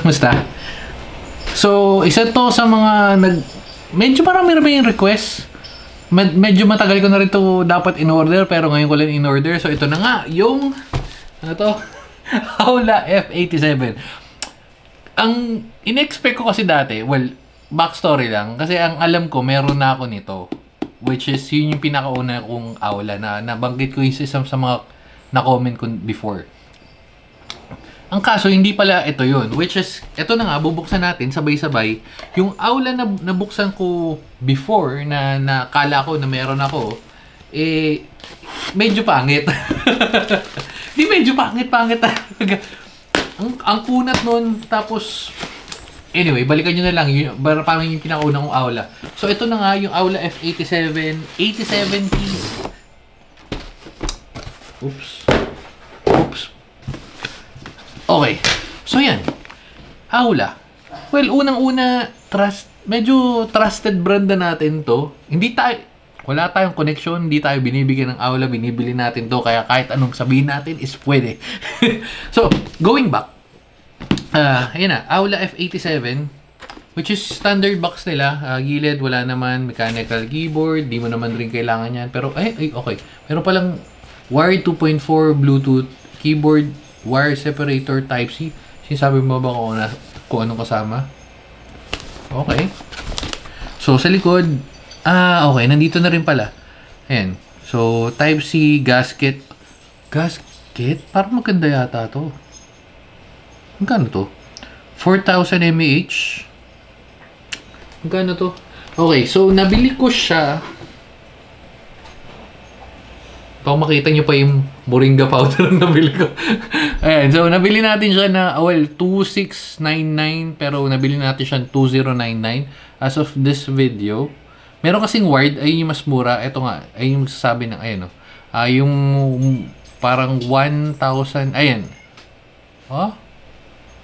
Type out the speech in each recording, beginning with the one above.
Musta? So, isa to sa mga medyo marami-rami yung request. Medyo matagal ko na rin to dapat in-order, pero ngayon ko lang in-order. So, ito na nga, yung, ano to? Howla F87. Ang in-expect ko kasi dati, well, backstory lang. Kasi ang alam ko, meron na ako nito. Which is, yun yung pinakauna kong Howla na nabanggit ko yung isa sa mga na-comment ko before. Ang kaso, hindi pala ito yun. Which is, ito na nga, bubuksan natin sabay-sabay. Yung Howla na nabuksan ko before, na nakala ko na meron ako, medyo pangit. Di medyo pangit talaga. Ang kunat nun, tapos, anyway, balikan nyo na lang. Parang yung pinakauna kong Howla. So, ito na nga, yung Howla F87. 87 keys. Oops. Okay. So, yan. Howla. Well, unang-una, medyo trusted brand na natin to. Wala tayong connection, hindi tayo binibigyan ng Howla, binibili natin to. Kaya kahit anong sabihin natin is pwede. So, going back. Ayan na, Howla F87. Which is standard box nila. Gilid, wala naman. Mechanical keyboard. Di mo naman rin kailangan yan. Pero, okay. Meron palang wired 2.4 Bluetooth keyboard, wire separator Type-C. Sinasabi mo ba kung anong kasama? Okay. So, sa likod, okay. Nandito na rin pala. Ayan. So, Type-C, gasket. Gasket? Parang maganda yata to. Magkano to? 4,000 mAh. Magkano to? Okay. So, nabili ko siya. Baka makita nyo pa yung moringa powder na nabili ko. Ayan, so nabili natin siya na, 2699, pero nabili natin siya 2099 as of this video. Meron kasing wired, ayun yung mas mura. Ito nga, ayun yung sasabi ng, ayan o. Yung parang 1,000, ayan.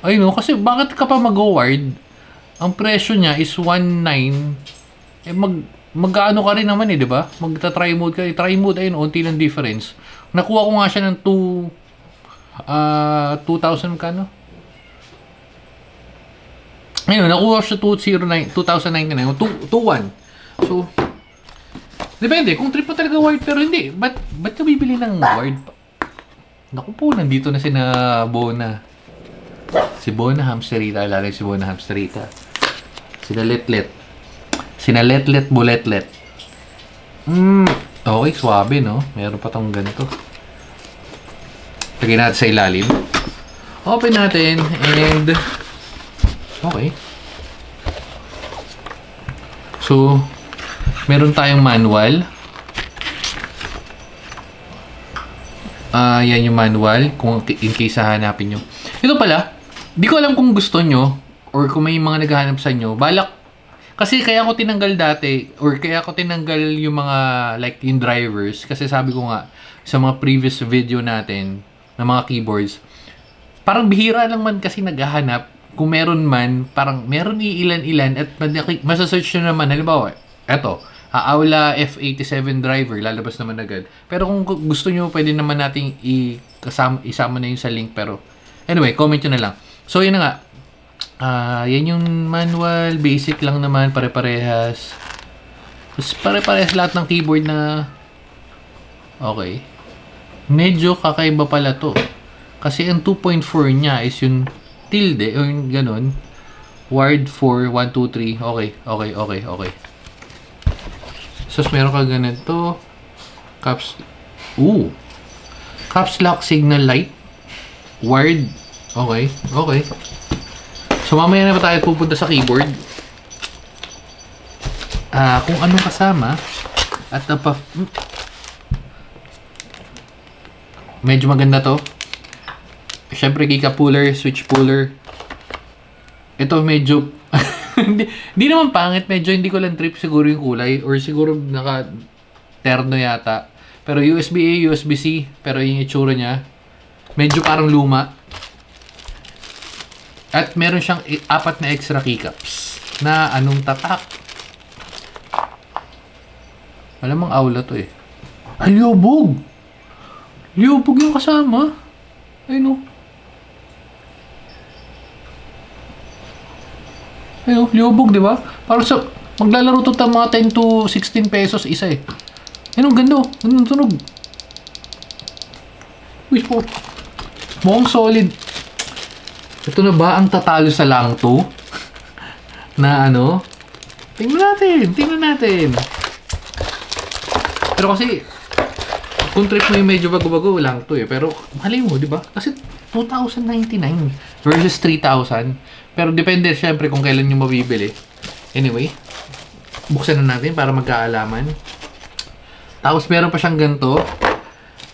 Ayun o, kasi bakit ka pa mag-wired? Ang presyo niya is 1,900. Mag-ano ka rin naman di ba? Magta-try mode ka. Try mode, ayun, unti lang difference. Nakuha ko nga siya ng 2,000 kano? Ayun, nakuha siya 2,099. 2,1. So, depende. Kung trip mo talaga wired, pero hindi. Ba't ka bibili ng wired? Naku po, nandito na si Bona. Si Bona Hamsterita. Alala si Bona Hamsterita. Sina Letlet Buletlet. Okay, swabe, no? Meron pa tong ganito. Lagyan natin sa ilalim. Open natin, and okay. So, meron tayong manual. Yan yung manual, kung in case hahanapin nyo. Ito pala, di ko alam kung gusto nyo, or kung may mga naghahanap sa inyo, kasi kaya ako tinanggal dati, or kaya ako tinanggal yung mga, like, yung drivers, kasi sabi ko nga, sa mga previous video natin, ng mga keyboards, parang bihira lang man kasi naghahanap, kung meron man, parang meron ilan-ilan, at masasearch nyo naman, halimbawa, eto, Howla F87 driver, lalabas naman agad. Pero kung gusto nyo, pwede naman nating isama na yun sa link, pero, anyway, comment nyo na lang. So, yun na nga. Yan yung manual, basic lang naman, pare-parehas. Tapos pare-parehas lahat ng keyboard na okay. Medyo kakaiba pala to. Kasi ang 2.4 niya is yung tilde, o yung ganun. Wired 4, 1, 2, 3. Okay. So, meron ka ganito. Caps lock signal light. Wired. Okay. So, mamaya na pa tayo pupunta sa keyboard. Kung anong kasama. At medyo maganda to. Siyempre, keycap puller, switch puller. Ito medyo... Hindi naman pangit. Medyo hindi ko lang trip siguro yung kulay. Or siguro naka-terno yata. Pero USB-A, USB-C. Pero yung itsura niya, medyo parang luma. At meron siyang 4 na extra keycaps na anong tatak. Alam mong Howla to eh. Ay, liubog! Liubog yung kasama. Ay no. Ayun, liubog, di ba? Para sa, maglalaro to ta mga 10 to 16 pesos isa eh. Ayun, ang ganda oh. Ganda ng tunog. Uy, po. Mukhang solid. Ito na ba ang tatalo sa lang to? Na ano? Tingnan natin. Pero kasi, kung trip mo yung medyo bago-bago lang to eh. Pero, mali mo, di ba? Kasi, 2,099 versus 3,000. Pero depende syempre kung kailan nyo mabibili. Anyway, buksan na natin para magkaalaman. Tapos meron pa siyang ganito.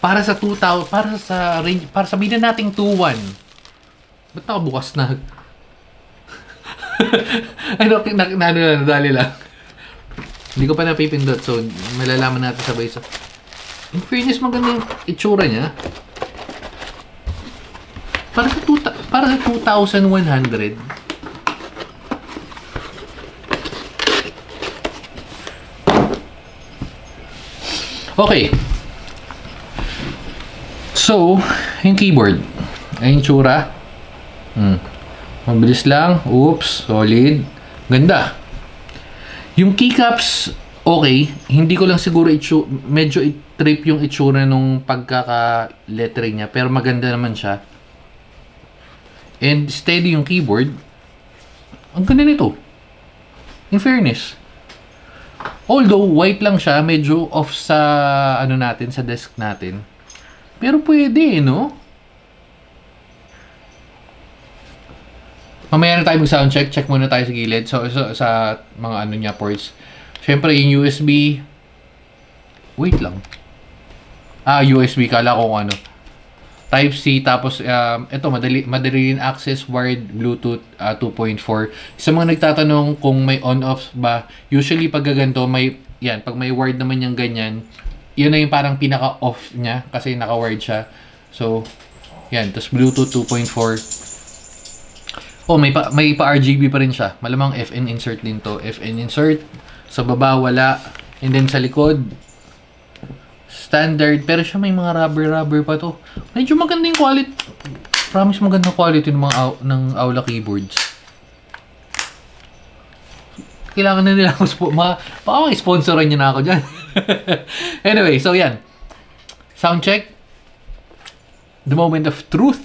Para sa 2,000, para sa range, para sabihin na nating 2,1. Ba't nakabukas na? Ano, nadali lang. Hindi ko pa napipindot, so malalaman natin sabay sa... In fairness, maganda yung itsura niya. Para sa 2,100. Okay. So, yung keyboard. Ay, yung tsura. Mabilis lang. Oops. Solid. Ganda. Yung keycaps, okay. Hindi ko lang siguro medyo i-trip yung itsura nung pagkaka-lettering niya. Pero maganda naman siya. And steady yung keyboard. Ang ganda nito. In fairness. Although, white lang siya. Medyo off sa, ano natin, sa desk natin. Pero pwede, no? Mamaya na tayo mag-sound check. Check muna tayo sa gilid. So, sa mga ano niya, ports. Siyempre, yung USB. Wait lang. USB. Kala ko kung ano. Type-C. Tapos, ito, madali rin access wired Bluetooth 2.4. Sa mga nagtatanong kung may on-off ba, usually pag ganito, pag may wired naman yung ganyan, yun na yung parang pinaka-off niya kasi naka-wired siya. So, yan. Tapos Bluetooth 2.4. Oh, may pa-RGB pa rin siya. Malamang FN insert din to. FN insert. Sa baba, wala. And then sa likod, standard. Pero siya may mga rubber pa to. Medyo maganda yung quality. Promise magandang quality ng mga Aula keyboards. Kailangan na nila ako baka sponsoran niyo na ako dyan. Anyway, so yan. Sound check. The moment of truth.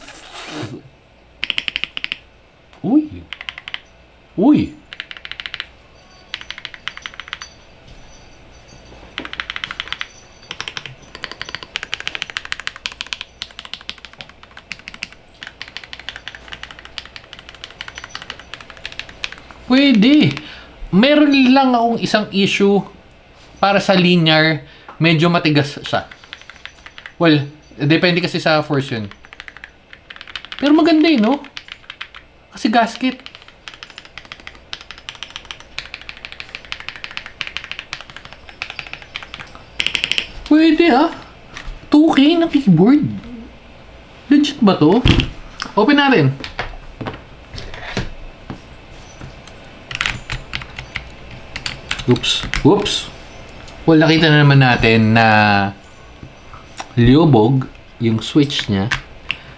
Uy. Pwede. Meron lang akong isang issue para sa linear, medyo matigas siya. Well, depende kasi sa force yun. Pero maganda eh, no? Kasi gasket. Pwede ah. 2K na keyboard. Legit ba to? Open natin. Oops. Well, nakita na naman natin na liobog yung switch niya.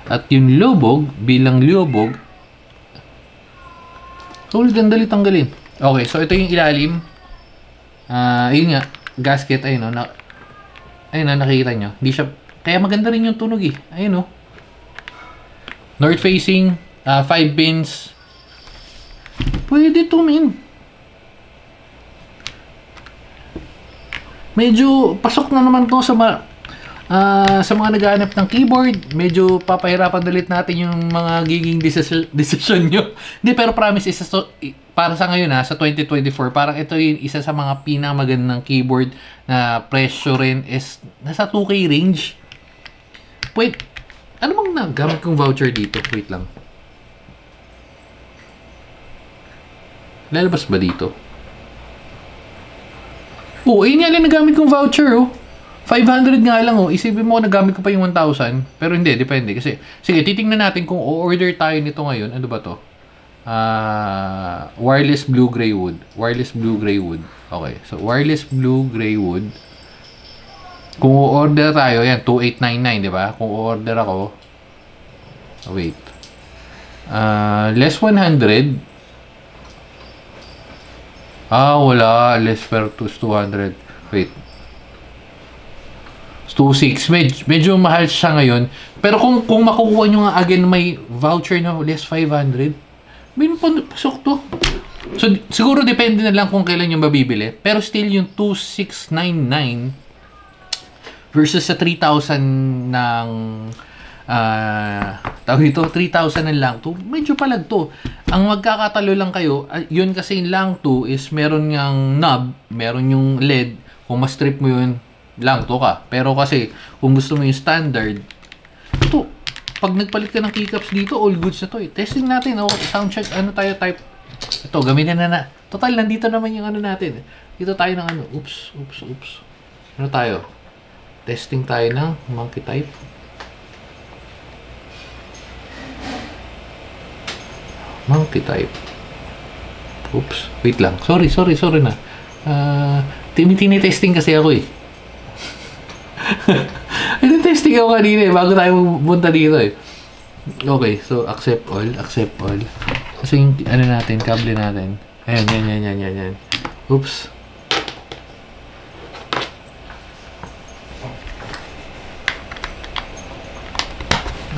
At yung liobog, bilang liobog, solid ang dali tanggalin. Okay, so ito yung ilalim. Yun nga, gasket, ayun o. Ayun o, nakikita nyo. Hindi siya, kaya maganda rin yung tunog eh. Ayun o. North facing, 5 pins. Pwede to, min. Medyo pasok na naman to sa mga naghahanap ng keyboard. Medyo papahirapan ulit natin yung mga giging decision nyo. Hindi, pero promise, para sa ngayon sa 2024, parang ito yung isa sa mga pinakamagandang keyboard na presyo rin is nasa 2K range. Wait, ano bang nagamit kong voucher dito? Wait lang. Lalabas ba dito? Oh, ayun nga lang nagamit kong voucher, oh. 500 nga lang, oh. Isipin mo nagamit ko pa yung 1,000. Pero hindi, depende. Kasi, sige, titingnan natin kung o-order tayo nito ngayon. Ano ba to? Wireless Blue Gray Wood. Wireless Blue Gray Wood. Okay, so wireless Blue Gray Wood. Kung o-order tayo, yan, 2,899, di ba? Kung o-order ako, wait. Less 100. Wala. Less per 200. Wait. 2.6. Medyo mahal siya ngayon. Pero kung makukuha nyo nga again may voucher na less 500, pasok to. So, siguro depende na lang kung kailan yung mabibili. Pero still yung 2,699 versus sa 3,000 ng tawag ito, 3,000 na lang to. Medyo palag to. Ang magkakatalo lang kayo, yun kasi yung lang to is meron yung knob, meron yung LED. Kung ma-strip mo yun, lang to ka. Pero kasi, kung gusto mo yung standard, ito, pag nagpalit ka ng keycaps dito, all goods na to eh. Testing natin, sound check, ano tayo type. Ito, gamitin na. Total, nandito naman yung ano natin. Dito tayo ng ano, oops. Ano tayo? Testing tayo ng monkey type. Monkey type. Oops, wait lang. Sorry na. Tinitesting kasi ako eh. Testing ako kanina eh, bago tayo pumunta dito eh. Okay, so accept all. Kasi yung ano natin, kable natin. Ayan. Oops.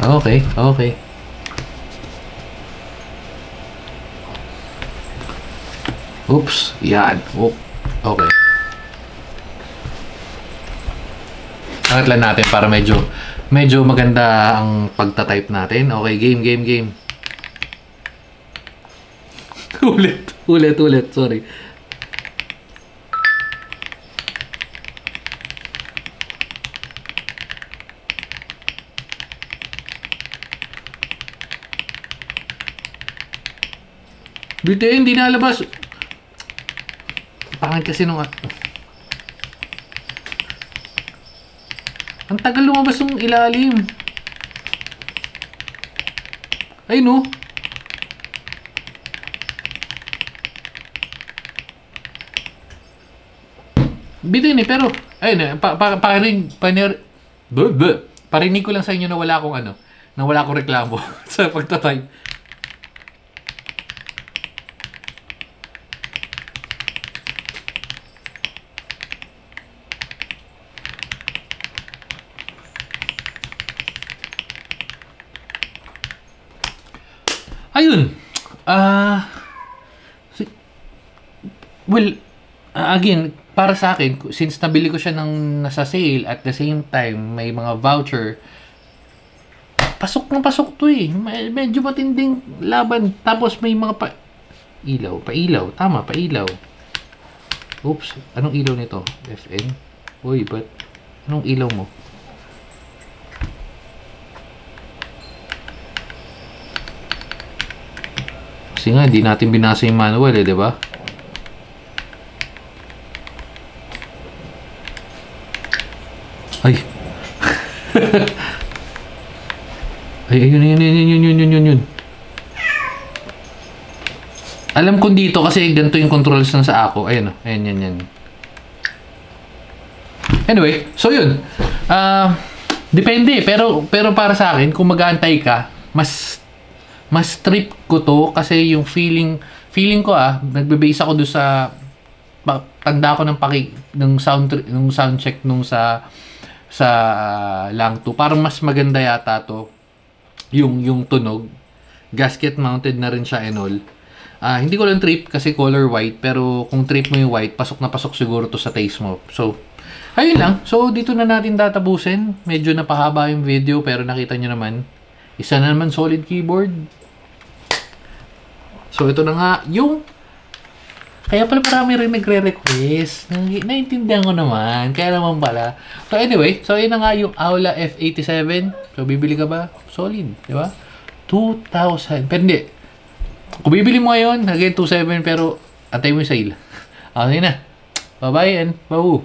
Okay. Oops, yan. Okay. Angat lang natin para medyo maganda ang pagta-type natin. Okay, game. ulit. Sorry. Dito hindi nalabas. Pangit kasi nung ang tagal lumabas yung ilalim. Ay no. Bitin eh, pero ayun parinig ko lang sa inyo na wala akong reklamo sa pagta-type. Ayun. Again, para sa akin, since nabili ko siya ng nasa sale at the same time may mga voucher, pasok to eh. Medyo matinding laban. Tapos may mga pailaw. Tama, pailaw. Oops, anong ilaw nito? FN? Uy, but anong ilaw mo? Kasi nga, hindi natin binasa yung manual eh, di ba? Ay. Ayun. Alam ko dito kasi ganito yung controls ng sa ako. Ayun. Yan. Anyway, so yun. Depende. Pero para sa akin, kung mag-aantay ka, mas trip ko to kasi yung feeling ko nagbe-base ako doon sa tanda ko ng sound check nung sa lang to. Parang mas maganda yata to yung tunog. Gasket mounted na rin siya and all. Hindi ko lang trip kasi color white, pero kung trip mo yung white, pasok na pasok siguro to sa taste mo. So ayun lang. So dito na natin tatapusin. Medyo napahaba yung video pero nakita nyo naman. Isa na naman solid keyboard. So, ito na nga yung... Kaya pala marami rin nagre-request. Naintindihan ko naman. Kaya naman pala. So, anyway. So, yun na nga yung Aula F87. So, bibili ka ba? Solid. Di ba? 2,000. Pero hindi. Kung bibili mo ngayon, again, 2,700. Pero, antay mo yung sale. Okay na. Bye-bye and babu.